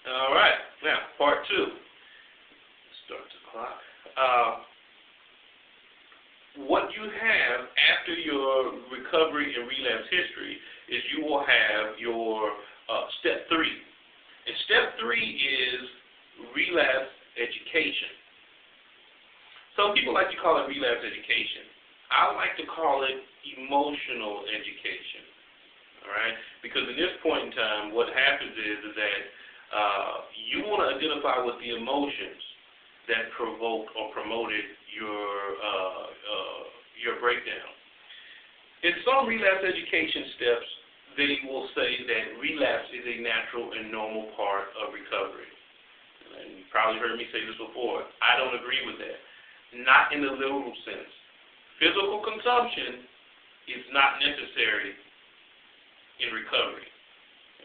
All right. Now, part two. Start the clock. What you have after your recovery and relapse history is you will have your step three. And step three is relapse education. Some people like to call it relapse education. I like to call it emotional education. All right? Because at this point in time, what happens is that you want to identify what the emotions that provoked or promoted your breakdown. In some relapse education steps, they will say that relapse is a natural and normal part of recovery. And you probably heard me say this before. I don't agree with that. Not in the literal sense. Physical consumption is not necessary in recovery.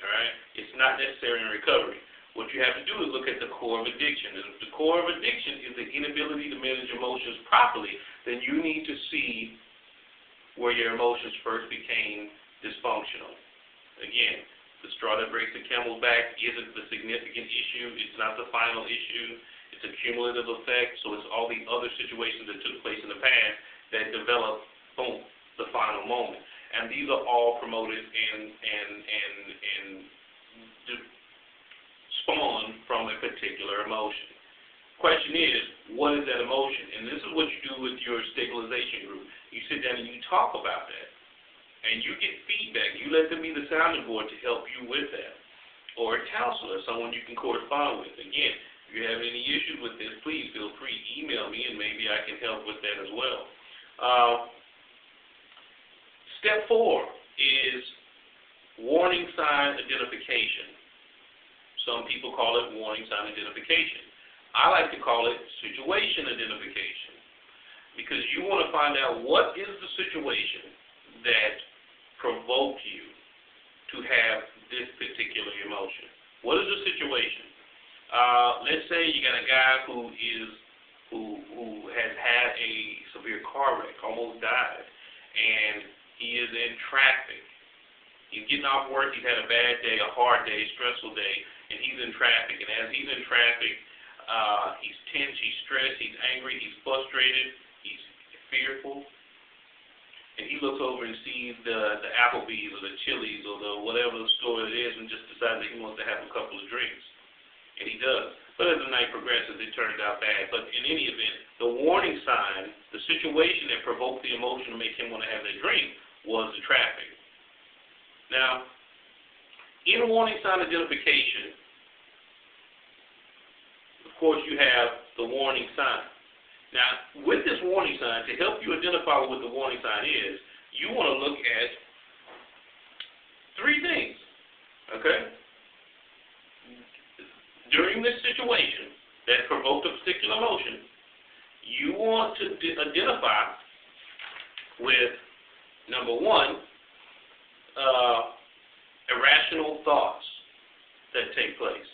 All right? It's not necessary in recovery. What you have to do is look at the core of addiction. And if the core of addiction is the inability to manage emotions properly, then you need to see where your emotions first became dysfunctional. Again, the straw that breaks the camel's back isn't the significant issue. It's not the final issue. It's a cumulative effect. So it's all the other situations that took place in the past that develop, boom, the final moment. And these are all promoted and spawn from a particular emotion. Question is, what is that emotion? And this is what you do with your stabilization group. You sit down and you talk about that. And you get feedback. You let them be the sounding board to help you with that. Or a counselor, someone you can correspond with. Again, if you have any issues with this, please feel free to email me and maybe I can help with that as well. Step 4 is warning sign identification. Some people call it warning sign identification. I like to call it situation identification, because you want to find out what is the situation that provoked you to have this particular emotion. What is the situation? Let's say you got a guy who has had a severe car wreck, almost died, and he is in traffic. He's getting off work, he's had a bad day, a hard day, stressful day, and he's in traffic. And as he's in traffic, he's tense, he's stressed, he's angry, he's frustrated, he's fearful. And he looks over and sees the Applebee's or the Chili's or the whatever store it is and just decides that he wants to have a couple of drinks. And he does. But as the night progresses, it turns out bad. But in any event, the warning sign, the situation that provoked the emotion to make him want to have that drink was the traffic. Now, in warning sign identification, of course, you have the warning sign. Now, with this warning sign, to help you identify what the warning sign is, you want to look at 3 things, okay? During this situation that provoked a particular emotion, you want to identify with, number 1, irrational thoughts that take place,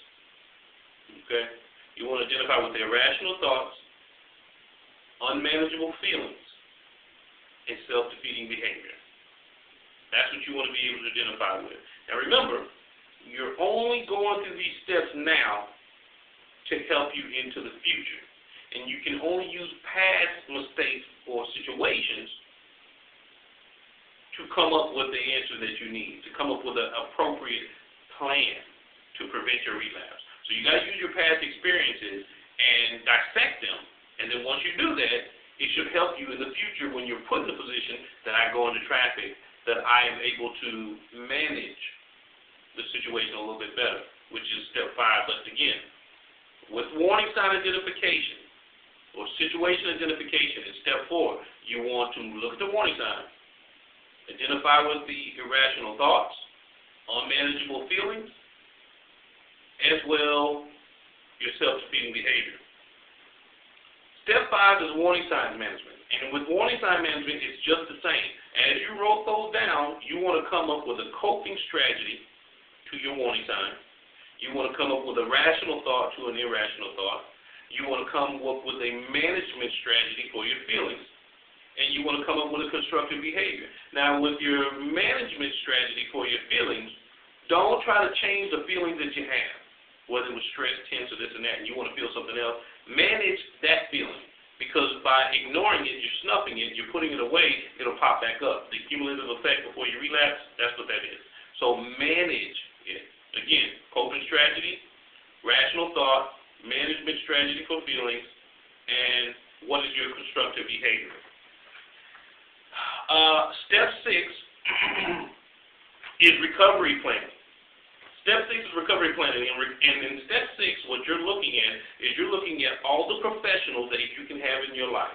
okay? You want to identify with the irrational thoughts, unmanageable feelings, and self-defeating behavior. That's what you want to be able to identify with. Now remember, you're only going through these steps now to help you into the future. And you can only use past mistakes or situations to come up with the answer that you need, to come up with an appropriate plan to prevent your relapse. So you got to use your past experiences and dissect them. And then once you do that, it should help you in the future when you're put in the position that I go into traffic, that I am able to manage the situation a little bit better, which is step 5. But again, with warning sign identification or situation identification in step 4, you want to look at the warning sign, identify with the irrational thoughts, unmanageable feelings, as well your self-defeating behavior. Step 5 is warning signs management. And with warning sign management, it's just the same. As you wrote those down, you want to come up with a coping strategy to your warning sign. You want to come up with a rational thought to an irrational thought. You want to come up with a management strategy for your feelings. And you want to come up with a constructive behavior. Now, with your management strategy for your feelings, don't try to change the feelings that you have. whether it was stress, tense, or this and that, and you want to feel something else, manage that feeling. Because by ignoring it, you're snuffing it, you're putting it away, it'll pop back up. The cumulative effect before you relapse, that's what that is. So manage it. Again, coping strategy, rational thought, management strategy for feelings, and what is your constructive behavior. Step 6 is recovery planning. Step 6 is recovery planning, and in step 6, what you're looking at is you're looking at all the professionals that you can have in your life,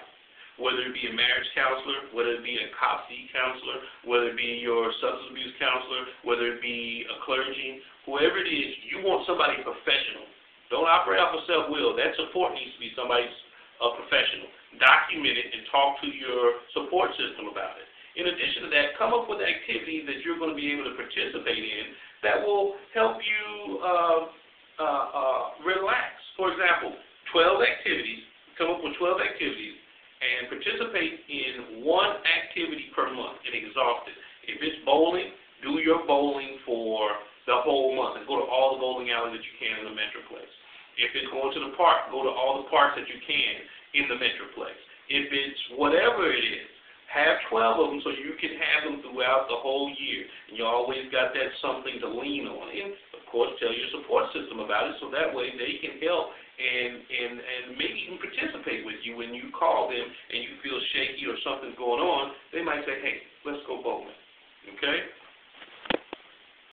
whether it be a marriage counselor, whether it be a COPC counselor, whether it be your substance abuse counselor, whether it be a clergy, whoever it is, you want somebody professional. Don't operate off of self-will. That support needs to be somebody's professional. Document it and talk to your support system about it. In addition to that, come up with activities that you're going to be able to participate in that will help you relax. For example, 12 activities, come up with 12 activities and participate in one activity per month and exhaust it. If it's bowling, do your bowling for the whole month and go to all the bowling alleys that you can in the Metroplex. If it's going to the park, go to all the parks that you can in the Metroplex. If it's whatever it is, have 12 of them so you can have them throughout the whole year. And you always got that something to lean on. And, of course, tell your support system about it so that way they can help and maybe even participate with you when you call them and you feel shaky or something's going on. They might say, hey, let's go bowling. Okay?